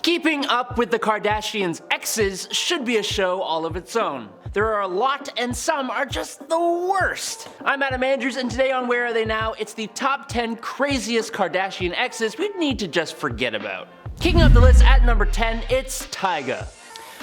Keeping Up with the Kardashians' Exes should be a show all of its own. There are a lot, and some are just the worst. I'm Adam Andrews, and today on Where Are They Now, it's the top 10 craziest Kardashian exes we'd need to just forget about. Kicking up the list at number 10, it's Tyga.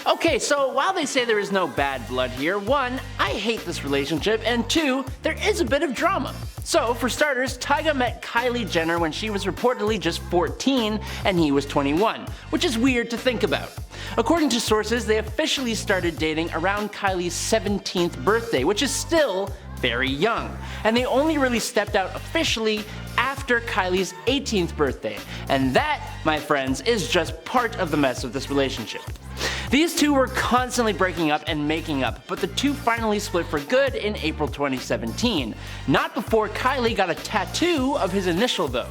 Okay, so while they say there is no bad blood here, 1, I hate this relationship, and 2, there is a bit of drama. So, for starters, Tyga met Kylie Jenner when she was reportedly just 14 and he was 21, which is weird to think about. According to sources, they officially started dating around Kylie's 17th birthday, which is still very young, and they only really stepped out officially after Kylie's 18th birthday. And that, my friends, is just part of the mess of this relationship. These two were constantly breaking up and making up, but the two finally split for good in April 2017. Not before Kylie got a tattoo of his initial though.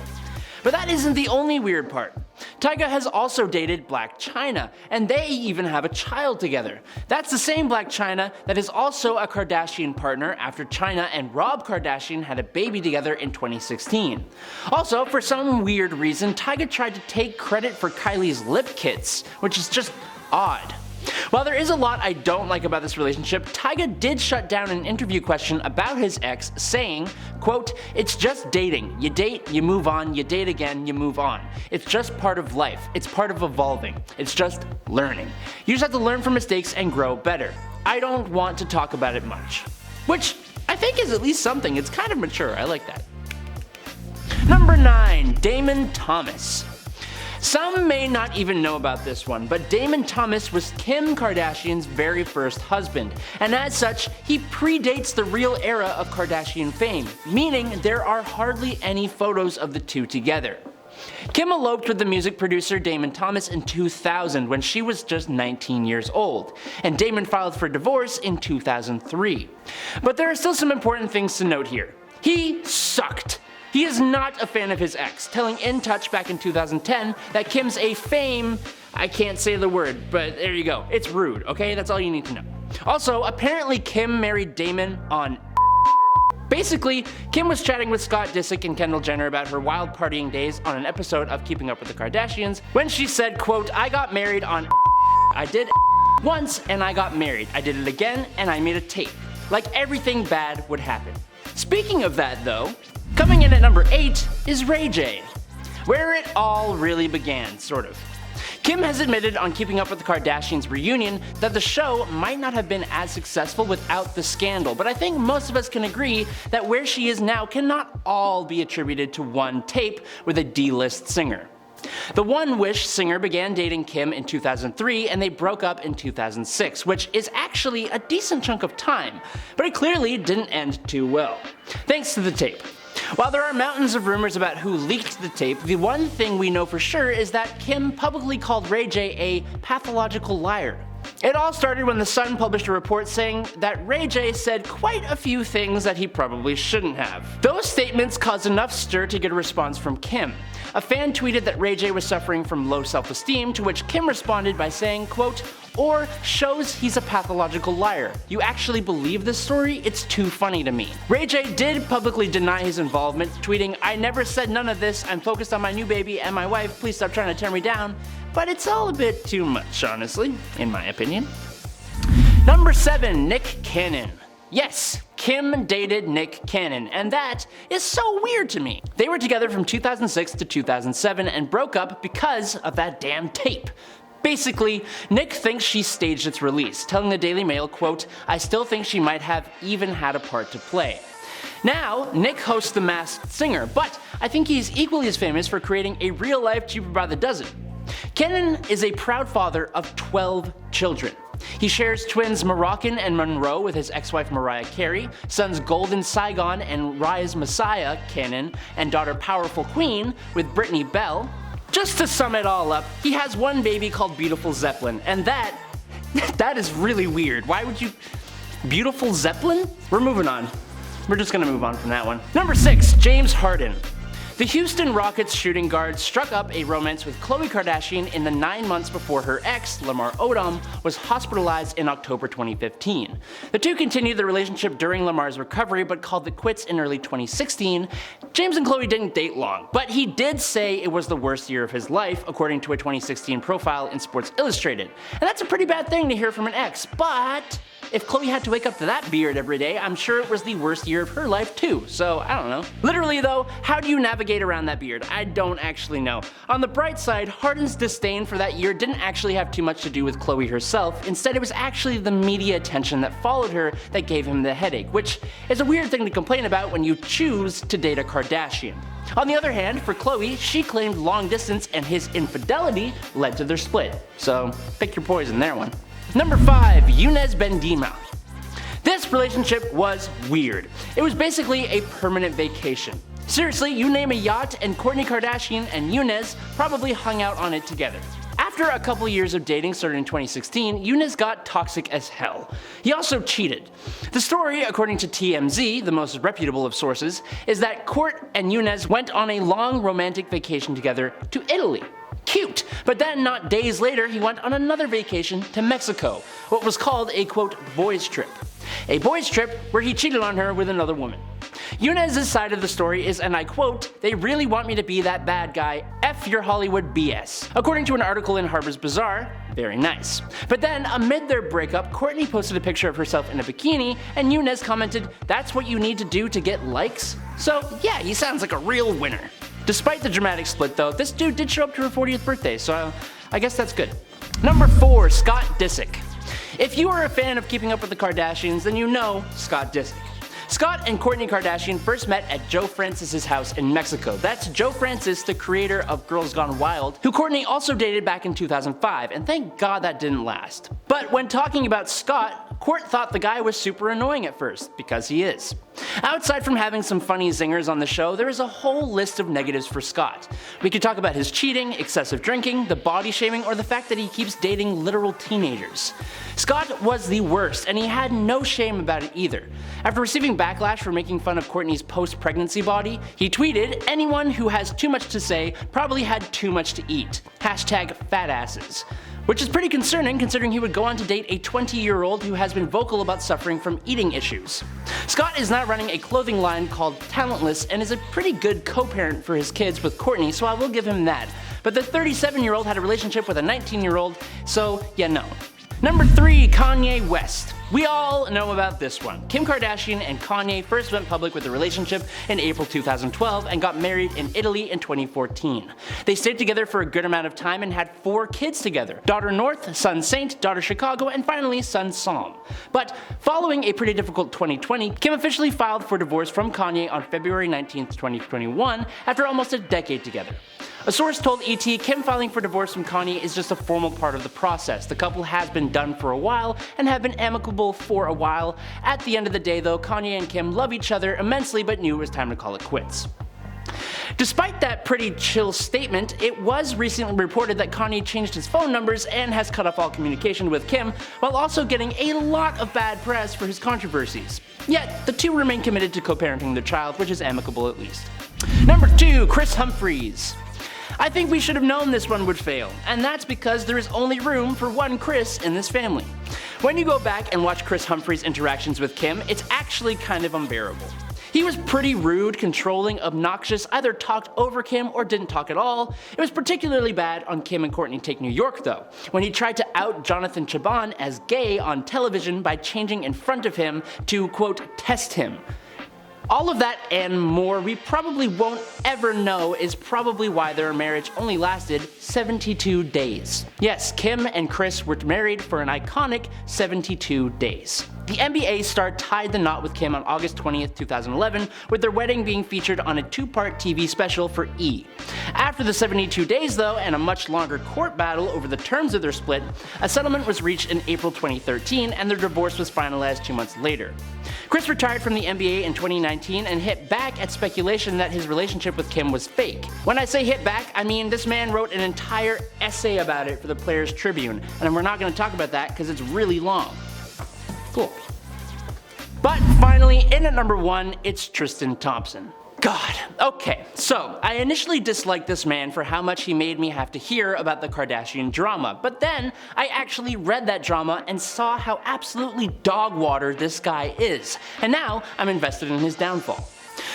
But that isn't the only weird part. Tyga has also dated Blac Chyna, and they even have a child together. That's the same Blac Chyna that is also a Kardashian partner after Chyna and Rob Kardashian had a baby together in 2016. Also, for some weird reason, Tyga tried to take credit for Kylie's lip kits, which is just odd. While there is a lot I don't like about this relationship, Tyga did shut down an interview question about his ex, saying, quote, "It's just dating. You date, you move on, you date again, you move on. It's just part of life. It's part of evolving. It's just learning. You just have to learn from mistakes and grow better. I don't want to talk about it much." Which I think is at least something. It's kind of mature. I like that. Number 9, Damon Thomas. Some may not even know about this one, but Damon Thomas was Kim Kardashian's very first husband, and as such, he predates the real era of Kardashian fame, meaning there are hardly any photos of the two together. Kim eloped with the music producer Damon Thomas in 2000 when she was just 19 years old, and Damon filed for divorce in 2003. But there are still some important things to note here. He sucked. He is not a fan of his ex, telling In Touch back in 2010 that Kim's a fame, I can't say the word, but there you go. It's rude, okay? That's all you need to know. Also, apparently Kim married Damon on Basically, Kim was chatting with Scott Disick and Kendall Jenner about her wild partying days on an episode of Keeping Up with the Kardashians when she said, quote, "I got married on I did once and I got married. I did it again and I made a tape. Like everything bad would happen." Speaking of that though, coming in at number 8 is Ray J, where it all really began, sort of. Kim has admitted on Keeping Up with the Kardashians reunion that the show might not have been as successful without the scandal, but I think most of us can agree that where she is now cannot all be attributed to one tape with a D-list singer. The One Wish singer began dating Kim in 2003 and they broke up in 2006, which is actually a decent chunk of time, but it clearly didn't end too well, thanks to the tape. While there are mountains of rumors about who leaked the tape, the one thing we know for sure is that Kim publicly called Ray J a pathological liar. It all started when The Sun published a report saying that Ray J said quite a few things that he probably shouldn't have. Those statements caused enough stir to get a response from Kim. A fan tweeted that Ray J was suffering from low self-esteem, to which Kim responded by saying, quote, "Or shows he's a pathological liar. You actually believe this story? It's too funny to me." Ray J did publicly deny his involvement, tweeting, "I never said none of this. I'm focused on my new baby and my wife. Please stop trying to tear me down." But it's all a bit too much, honestly, in my opinion. Number 7, Nick Cannon. Yes, Kim dated Nick Cannon, and that is so weird to me. They were together from 2006 to 2007 and broke up because of that damn tape. Basically, Nick thinks she staged its release, telling the Daily Mail, quote, "I still think she might have even had a part to play." Now, Nick hosts The Masked Singer, but I think he's equally as famous for creating a real-life Cheaper by the Dozen. Cannon is a proud father of 12 children. He shares twins Moroccan and Monroe with his ex-wife Mariah Carey, sons Golden Saigon and Rise Messiah Cannon, and daughter Powerful Queen with Brittany Bell. Just to sum it all up, he has one baby called Beautiful Zeppelin, and that is really weird. Why would you... Beautiful Zeppelin? We're moving on. We're just gonna move on from that one. Number 6, James Harden. The Houston Rockets shooting guard struck up a romance with Khloe Kardashian in the 9 months before her ex, Lamar Odom, was hospitalized in October 2015. The two continued their relationship during Lamar's recovery but called it quits in early 2016. James and Khloe didn't date long, but he did say it was the worst year of his life, according to a 2016 profile in Sports Illustrated. And that's a pretty bad thing to hear from an ex, but if Khloe had to wake up to that beard every day, I'm sure it was the worst year of her life too, so I don't know. Literally though, how do you navigate around that beard? I don't actually know. On the bright side, Haden's disdain for that year didn't actually have too much to do with Khloe herself. Instead, it was actually the media attention that followed her that gave him the headache, which is a weird thing to complain about when you choose to date a Kardashian. On the other hand, for Khloe, she claimed long distance and his infidelity led to their split. So pick your poison there, one. Number 5, Younes Bendjima. This relationship was weird. It was basically a permanent vacation. Seriously, you name a yacht and Kourtney Kardashian and Younes probably hung out on it together. After a couple years of dating started in 2016, Younes got toxic as hell. He also cheated. The story, according to TMZ, the most reputable of sources, is that Kourt and Younes went on a long romantic vacation together to Italy. Cute! But then, not days later, he went on another vacation to Mexico, what was called a quote, boys trip. A boys trip where he cheated on her with another woman. Younes' side of the story is, and I quote, "They really want me to be that bad guy, F your Hollywood BS," according to an article in Harper's Bazaar. Very nice. But then, amid their breakup, Kourtney posted a picture of herself in a bikini, and Younes commented, "That's what you need to do to get likes?" So yeah, he sounds like a real winner. Despite the dramatic split though, this dude did show up to her 40th birthday, so I guess that's good. Number 4, Scott Disick. If you are a fan of Keeping Up with the Kardashians, then you know Scott Disick. Scott and Kourtney Kardashian first met at Joe Francis' house in Mexico. That's Joe Francis, the creator of Girls Gone Wild, who Kourtney also dated back in 2005, and thank God that didn't last. But when talking about Scott, Kourt thought the guy was super annoying at first, because he is. Outside from having some funny zingers on the show, there is a whole list of negatives for Scott. We could talk about his cheating, excessive drinking, the body shaming, or the fact that he keeps dating literal teenagers. Scott was the worst, and he had no shame about it either. After receiving backlash for making fun of Kourtney's post-pregnancy body, he tweeted, "Anyone who has too much to say probably had too much to eat. #fatasses." Which is pretty concerning considering he would go on to date a 20-year-old who has been vocal about suffering from eating issues. Scott is now running a clothing line called Talentless and is a pretty good co-parent for his kids with Kourtney, so I will give him that. But the 37-year-old had a relationship with a 19-year-old, so yeah, no. Number 3, Kanye West. We all know about this one. Kim Kardashian and Kanye first went public with a relationship in April 2012 and got married in Italy in 2014. They stayed together for a good amount of time and had 4 kids together. Daughter North, son Saint, daughter Chicago, and finally son Psalm. But following a pretty difficult 2020, Kim officially filed for divorce from Kanye on February 19, 2021 after almost a decade together. A source told ET Kim filing for divorce from Kanye is just a formal part of the process. The couple has been done for a while and have been amicable for a while. At the end of the day though, Kanye and Kim love each other immensely but knew it was time to call it quits. Despite that pretty chill statement, it was recently reported that Kanye changed his phone numbers and has cut off all communication with Kim, while also getting a lot of bad press for his controversies. Yet, the two remain committed to co-parenting their child, which is amicable at least. Number 2, Kris Humphries. I think we should have known this one would fail, and that's because there is only room for one Kris in this family. When you go back and watch Kris Humphries' interactions with Kim, it's actually kind of unbearable. He was pretty rude, controlling, obnoxious, either talked over Kim or didn't talk at all. It was particularly bad on Kim and Kourtney Take New York though, when he tried to out Jonathan Cheban as gay on television by changing in front of him to, quote, test him. All of that and more we probably won't ever know is probably why their marriage only lasted 72 days. Yes, Kim and Kris were married for an iconic 72 days. The NBA star tied the knot with Kim on August 20th, 2011, with their wedding being featured on a 2-part TV special for E! After the 72 days though, and a much longer court battle over the terms of their split, a settlement was reached in April 2013 and their divorce was finalized 2 months later. Kris retired from the NBA in 2019 and hit back at speculation that his relationship with Kim was fake. When I say hit back, I mean this man wrote an entire essay about it for the Players Tribune, and we're not going to talk about that because it's really long. Cool. But finally, in at number 1, it's Tristan Thompson. God. Okay, so I initially disliked this man for how much he made me have to hear about the Kardashian drama, but then I actually read that drama and saw how absolutely dog water this guy is, and now I'm invested in his downfall.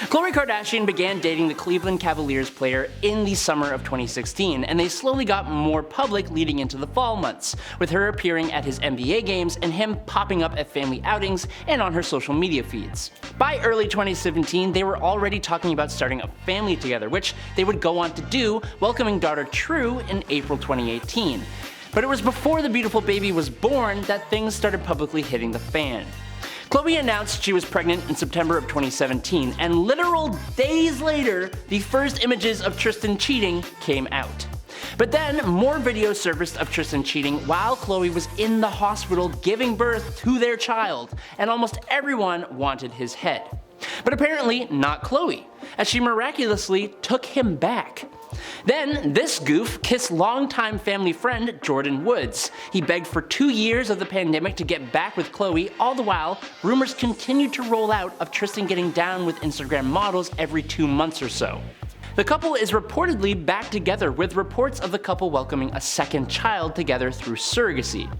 Khloe Kardashian began dating the Cleveland Cavaliers player in the summer of 2016, and they slowly got more public leading into the fall months, with her appearing at his NBA games and him popping up at family outings and on her social media feeds. By early 2017, they were already talking about starting a family together, which they would go on to do, welcoming daughter True in April 2018. But it was before the beautiful baby was born that things started publicly hitting the fan. Khloe announced she was pregnant in September of 2017, and literal days later, the first images of Tristan cheating came out. But then, more videos surfaced of Tristan cheating while Khloe was in the hospital giving birth to their child, and almost everyone wanted his head. But apparently not Khloe, as she miraculously took him back. Then, this goof kissed longtime family friend Jordyn Woods. He begged for 2 years of the pandemic to get back with Khloe, all the while rumors continued to roll out of Tristan getting down with Instagram models every 2 months or so. The couple is reportedly back together, with reports of the couple welcoming a second child together through surrogacy.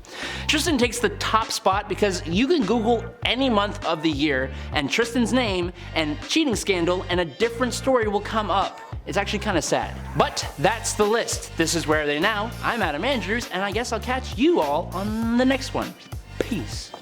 Tristan takes the top spot because you can Google any month of the year and Tristan's name and cheating scandal and a different story will come up. It's actually kinda sad. But that's the list. This is Where Are They Now? I'm Adam Andrews, and I guess I'll catch you all on the next one. Peace.